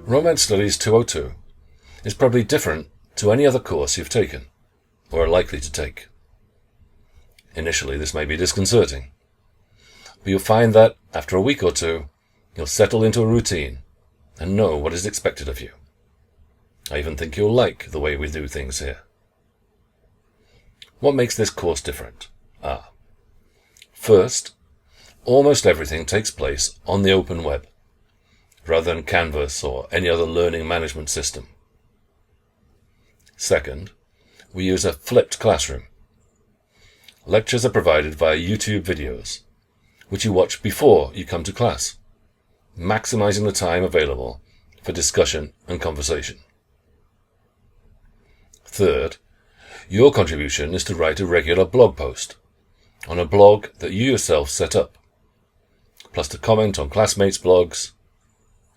Romance Studies 202 is probably different to any other course you've taken, or are likely to take. Initially, this may be disconcerting, but you'll find that, after a week or two, you'll settle into a routine and know what is expected of you. I even think you'll like the way we do things here. What makes this course different? First, almost everything takes place on the open web, rather than Canvas or any other learning management system. Second, we use a flipped classroom. Lectures are provided via YouTube videos, which you watch before you come to class, maximizing the time available for discussion and conversation. Third, your contribution is to write a regular blog post on a blog that you yourself set up, plus to comment on classmates' blogs.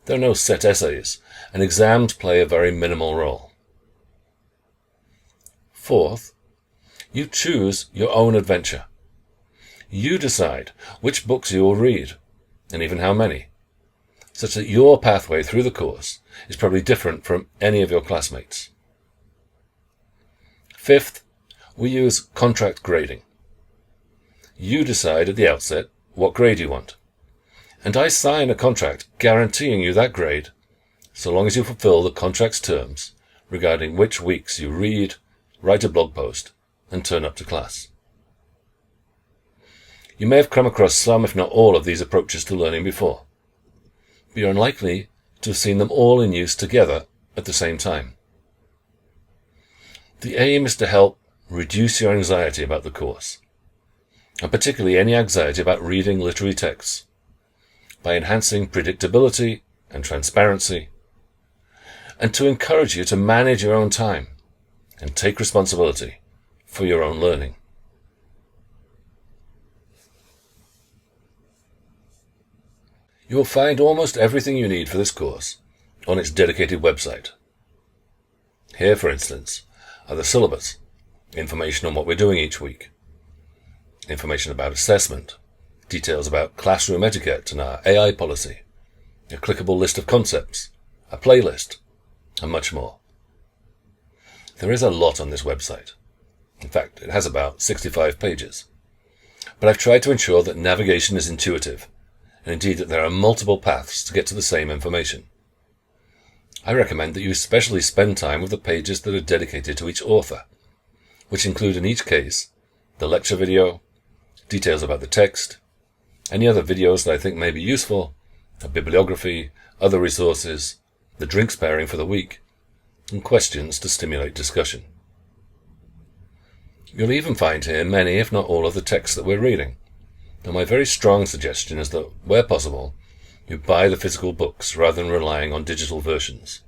There are no set essays, and exams play a very minimal role. Fourth, you choose your own adventure. You decide which books you will read, and even how many, such that your pathway through the course is probably different from any of your classmates. Fifth, we use contract grading. You decide at the outset what grade you want, and I sign a contract guaranteeing you that grade, so long as you fulfill the contract's terms regarding which weeks you read, write a blog post, and turn up to class. You may have come across some, if not all, of these approaches to learning before, but you're unlikely to have seen them all in use together at the same time. The aim is to help reduce your anxiety about the course, and particularly any anxiety about reading literary texts, by enhancing predictability and transparency, and to encourage you to manage your own time and take responsibility for your own learning. You will find almost everything you need for this course on its dedicated website. Here, for instance, are the syllabus, information on what we're doing each week, information about assessment, details about classroom etiquette and our AI policy, a clickable list of concepts, a playlist, and much more. There is a lot on this website. In fact, it has about 65 pages. But I've tried to ensure that navigation is intuitive, and indeed that there are multiple paths to get to the same information. I recommend that you especially spend time with the pages that are dedicated to each author, which include in each case the lecture video, details about the text, any other videos that I think may be useful, a bibliography, other resources, the drinks pairing for the week, and questions to stimulate discussion. You'll even find here many, if not all, of the texts that we're reading, and my very strong suggestion is that, where possible, you buy the physical books rather than relying on digital versions.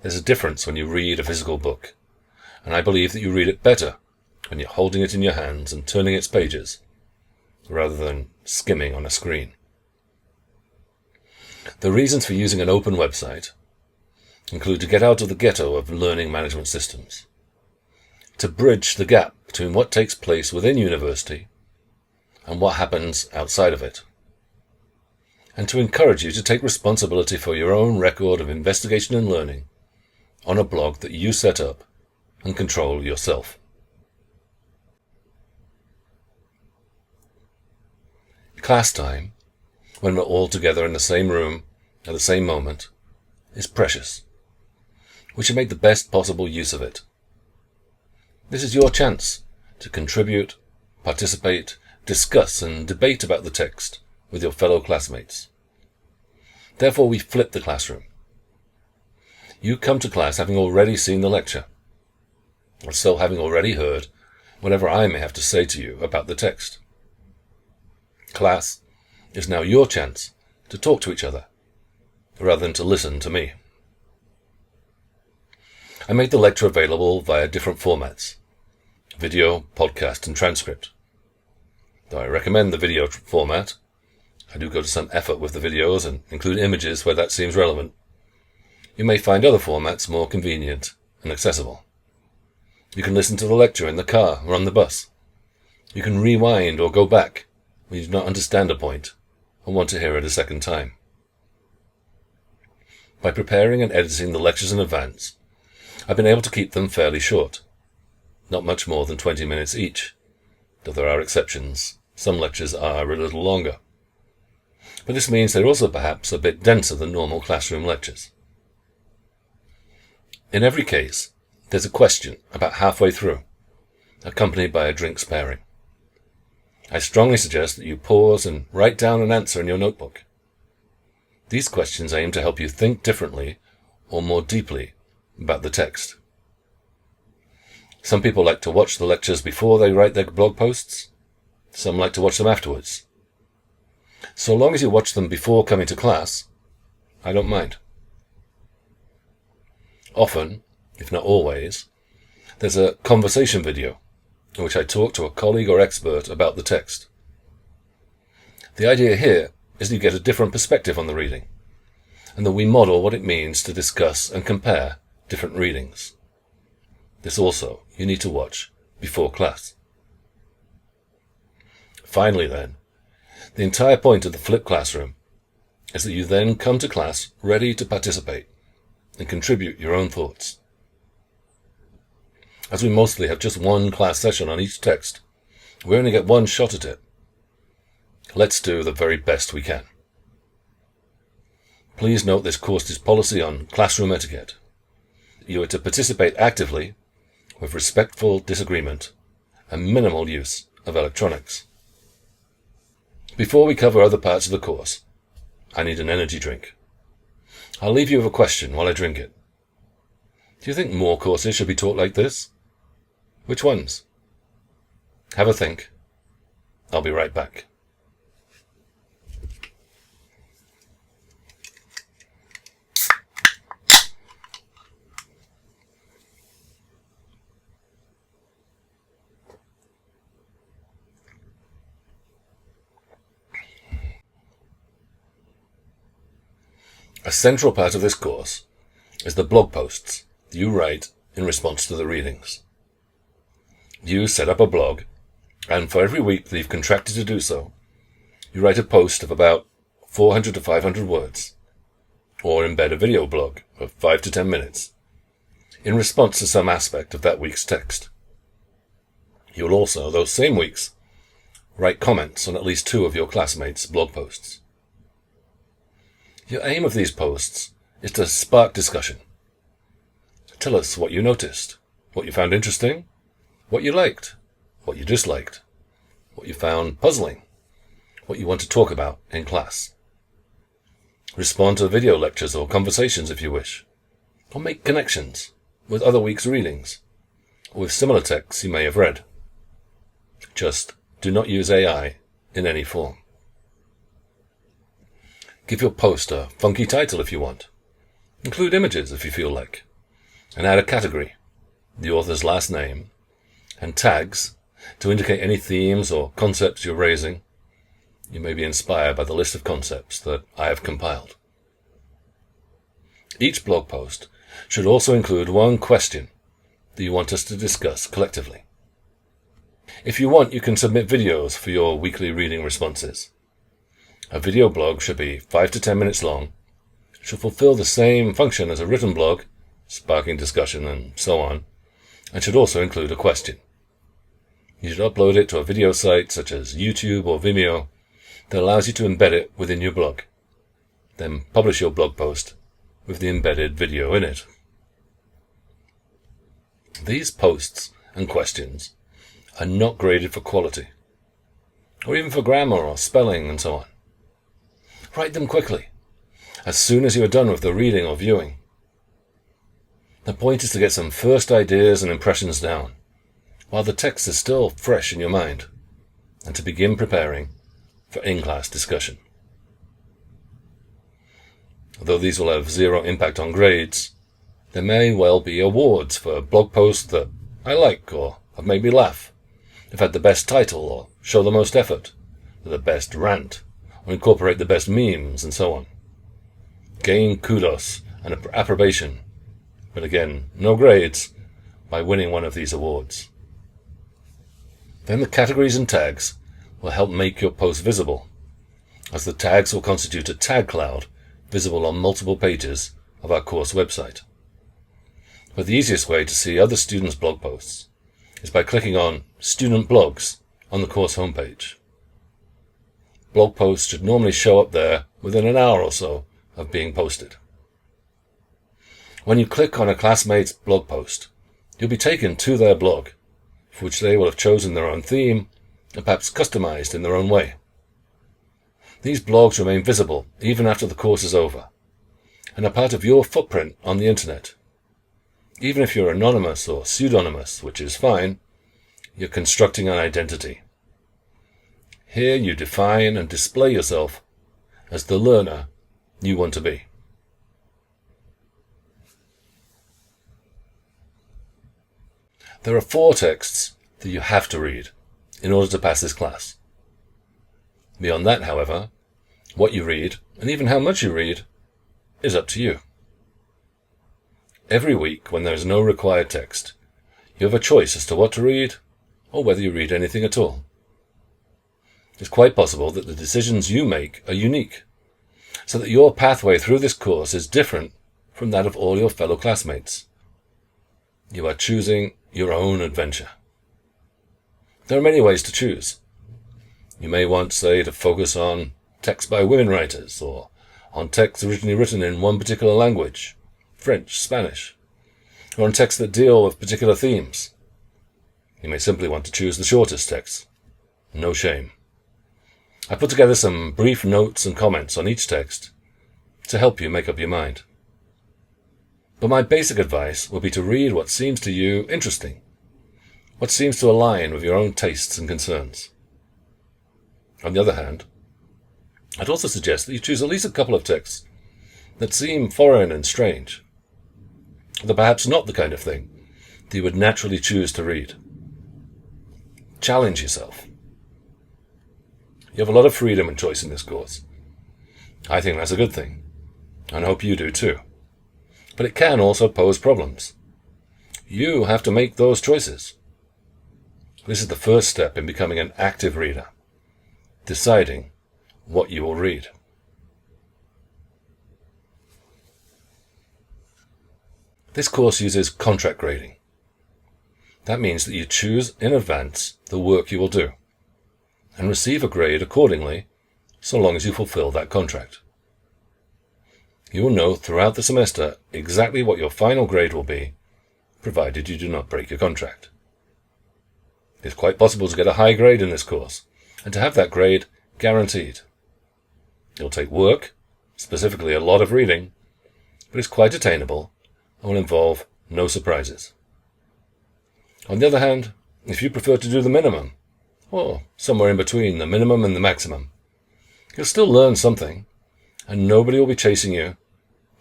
There's a difference when you read a physical book, and I believe that you read it better when you're holding it in your hands and turning its pages, rather than skimming on a screen. The reasons for using an open website include to get out of the ghetto of learning management systems, to bridge the gap between what takes place within university and what happens outside of it, and to encourage you to take responsibility for your own record of investigation and learning on a blog that you set up and control yourself. Class time, when we're all together in the same room at the same moment, is precious. We should make the best possible use of it. This is your chance to contribute, participate, discuss and debate about the text with your fellow classmates. Therefore, we flip the classroom. You come to class having already seen the lecture, or so having already heard whatever I may have to say to you about the text. Class is now your chance to talk to each other, rather than to listen to me. I made the lecture available via different formats: video, podcast, and transcript. Though I recommend the video format, I do go to some effort with the videos and include images where that seems relevant. You may find other formats more convenient and accessible. You can listen to the lecture in the car or on the bus. You can rewind or go back when you do not understand a point and want to hear it a second time. by preparing and editing the lectures in advance, I've been able to keep them fairly short, not much more than 20 minutes each, though there are exceptions. Some lectures are a little longer. But this means they're also perhaps a bit denser than normal classroom lectures. In every case, there's a question about halfway through, accompanied by a drink sparing. I strongly suggest that you pause and write down an answer in your notebook. These questions aim to help you think differently or more deeply about the text. Some people like to watch the lectures before they write their blog posts. Some like to watch them afterwards. So long as you watch them before coming to class, I don't mind. Often, if not always, there's a conversation video in which I talk to a colleague or expert about the text. The idea here is that you get a different perspective on the reading, and that we model what it means to discuss and compare different readings. This also you need to watch before class. Finally then, the entire point of the flipped classroom is that you then come to class ready to participate and contribute your own thoughts. As we mostly have just one class session on each text, we only get one shot at it. Let's do the very best we can. Please note this course's policy on classroom etiquette. You are to participate actively, with respectful disagreement, and minimal use of electronics. Before we cover other parts of the course, I need an energy drink. I'll leave you with a question while I drink it. Do you think more courses should be taught like this? Which ones? Have a think. I'll be right back. A central part of this course is the blog posts you write in response to the readings. You set up a blog, and for every week that you've contracted to do so, you write a post of about 400 to 500 words, or embed a video blog of 5 to 10 minutes, in response to some aspect of that week's text. You'll also, those same weeks, write comments on at least 2 of your classmates' blog posts. Your aim of these posts is to spark discussion. Tell us what you noticed, what you found interesting, what you liked, what you disliked, what you found puzzling, what you want to talk about in class. Respond to video lectures or conversations if you wish, or make connections with other week's readings, or with similar texts you may have read. Just do not use AI in any form. Give your post a funky title if you want. Include images if you feel like. And add a category, the author's last name, and tags to indicate any themes or concepts you're raising. You may be inspired by the list of concepts that I have compiled. Each blog post should also include one question that you want us to discuss collectively. If you want, you can submit videos for your weekly reading responses. A video blog should be 5 to 10 minutes long, should fulfill the same function as a written blog, sparking discussion and so on, and should also include a question. You should upload it to a video site such as YouTube or Vimeo that allows you to embed it within your blog. Then publish your blog post with the embedded video in it. These posts and questions are not graded for quality, or even for grammar or spelling and so on. Write them quickly, as soon as you are done with the reading or viewing. The point is to get some first ideas and impressions down, while the text is still fresh in your mind, and to begin preparing for in-class discussion. Although these will have zero impact on grades, there may well be awards for blog posts that I like or have made me laugh, have had the best title or show the most effort, the best rant, or incorporate the best memes, and so on. Gain kudos and approbation, but again, no grades, by winning one of these awards. Then the categories and tags will help make your post visible, as the tags will constitute a tag cloud visible on multiple pages of our course website. But the easiest way to see other students' blog posts is by clicking on Student Blogs on the course homepage. Blog posts should normally show up there within an hour or so of being posted. When you click on a classmate's blog post, you'll be taken to their blog, for which they will have chosen their own theme and perhaps customized in their own way. These blogs remain visible even after the course is over, and are part of your footprint on the internet. Even if you're anonymous or pseudonymous, which is fine, you're constructing an identity. Here you define and display yourself as the learner you want to be. There are 4 texts that you have to read in order to pass this class. Beyond that, however, what you read, and even how much you read, is up to you. Every week, when there is no required text, you have a choice as to what to read, or whether you read anything at all. It's quite possible that the decisions you make are unique, so that your pathway through this course is different from that of all your fellow classmates. You are choosing your own adventure. There are many ways to choose. You may want, say, to focus on texts by women writers, or on texts originally written in one particular language, French, Spanish, or on texts that deal with particular themes. You may simply want to choose the shortest text. No shame. I put together some brief notes and comments on each text to help you make up your mind. But my basic advice would be to read what seems to you interesting, what seems to align with your own tastes and concerns. On the other hand, I'd also suggest that you choose at least a couple of texts that seem foreign and strange. They're perhaps not the kind of thing that you would naturally choose to read. Challenge yourself. You have a lot of freedom and choice in this course. I think that's a good thing, and I hope you do too. But it can also pose problems. You have to make those choices. This is the first step in becoming an active reader, deciding what you will read. This course uses contract grading. That means that you choose in advance the work you will do, and receive a grade accordingly, so long as you fulfill that contract. You will know throughout the semester exactly what your final grade will be, provided you do not break your contract. It's quite possible to get a high grade in this course, and to have that grade guaranteed. It'll take work, specifically a lot of reading, but it's quite attainable and will involve no surprises. On the other hand, if you prefer to do the minimum, or somewhere in between the minimum and the maximum, you'll still learn something, and nobody will be chasing you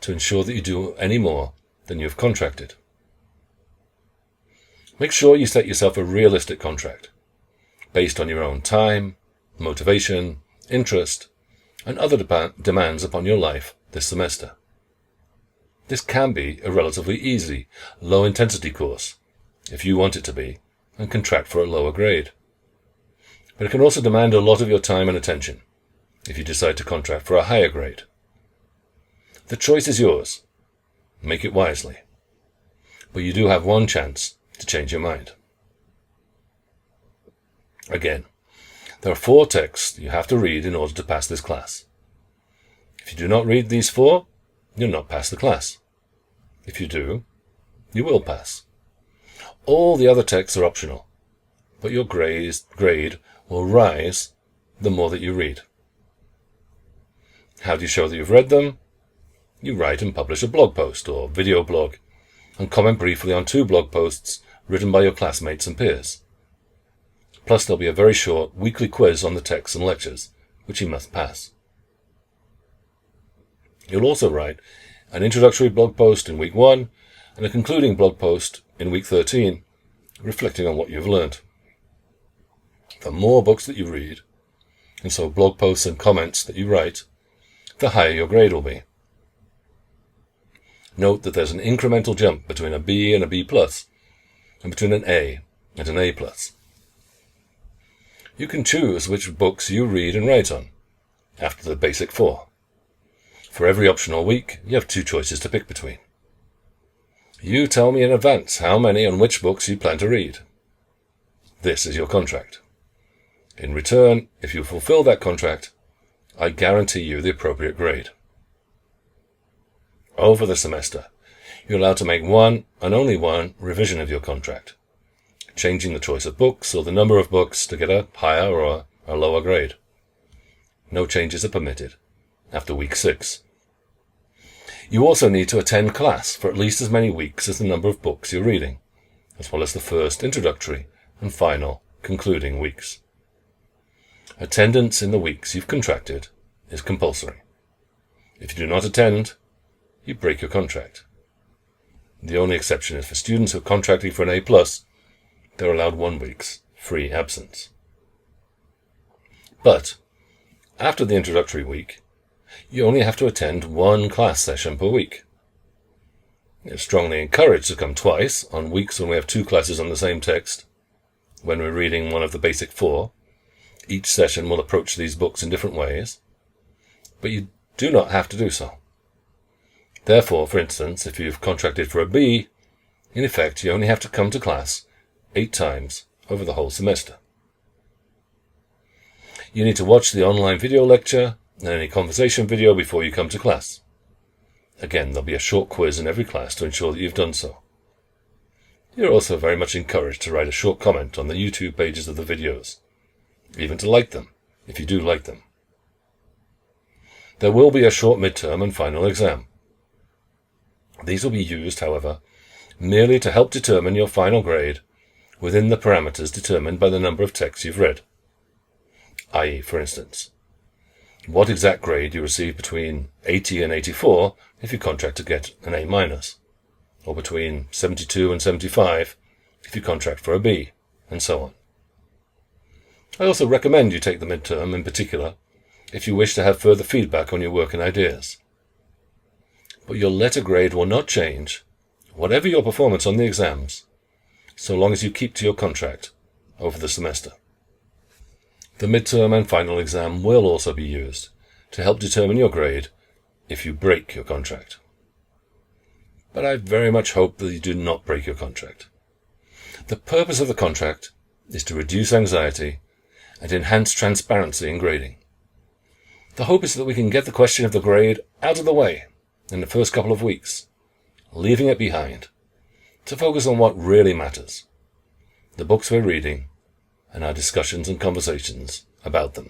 to ensure that you do any more than you have contracted. Make sure you set yourself a realistic contract, based on your own time, motivation, interest, and other demands upon your life this semester. This can be a relatively easy, low-intensity course, if you want it to be, and contract for a lower grade. But it can also demand a lot of your time and attention, if you decide to contract for a higher grade. The choice is yours. Make it wisely. But you do have one chance to change your mind. Again, there are 4 texts you have to read in order to pass this class. If you do not read these 4, you'll not pass the class. If you do, you will pass. All the other texts are optional, but your grade will rise the more that you read. How do you show that you've read them? You write and publish a blog post or video blog, and comment briefly on 2 blog posts written by your classmates and peers. Plus there'll be a very short weekly quiz on the texts and lectures, which you must pass. You'll also write an introductory blog post in week 1 and a concluding blog post in week 13, reflecting on what you've learned. The more books that you read, and so blog posts and comments that you write, the higher your grade will be. Note that there's an incremental jump between a B and a B+, and between an A and an A+. You can choose which books you read and write on, after the basic 4. For every optional week, you have 2 choices to pick between. You tell me in advance how many and which books you plan to read. This is your contract. In return, if you fulfill that contract, I guarantee you the appropriate grade. Over the semester, you're allowed to make one and only one revision of your contract, changing the choice of books or the number of books to get a higher or a lower grade. No changes are permitted after week 6. You also need to attend class for at least as many weeks as the number of books you're reading, as well as the first introductory and final concluding weeks. Attendance in the weeks you've contracted is compulsory. If you do not attend, you break your contract. The only exception is for students who are contracting for an A+, they're allowed 1 week's free absence. But after the introductory week, you only have to attend 1 class session per week. You're strongly encouraged to come twice on weeks when we have 2 classes on the same text. When we're reading one of the basic 4, each session will approach these books in different ways, but you do not have to do so. Therefore, for instance, if you've contracted for a B, in effect you only have to come to class 8 times over the whole semester. You need to watch the online video lecture and any conversation video before you come to class. Again, there'll be a short quiz in every class to ensure that you've done so. You're also very much encouraged to write a short comment on the YouTube pages of the videos, even to like them, if you do like them. There will be a short midterm and final exam. These will be used, however, merely to help determine your final grade within the parameters determined by the number of texts you've read. i.e., for instance, what exact grade you receive between 80 and 84 if you contract to get an A-, or between 72 and 75 if you contract for a B, and so on. I also recommend you take the midterm in particular if you wish to have further feedback on your work and ideas. But your letter grade will not change, whatever your performance on the exams, so long as you keep to your contract over the semester. The midterm and final exam will also be used to help determine your grade if you break your contract. But I very much hope that you do not break your contract. The purpose of the contract is to reduce anxiety and enhance transparency in grading. The hope is that we can get the question of the grade out of the way in the first couple of weeks, leaving it behind, to focus on what really matters, the books we're reading and our discussions and conversations about them.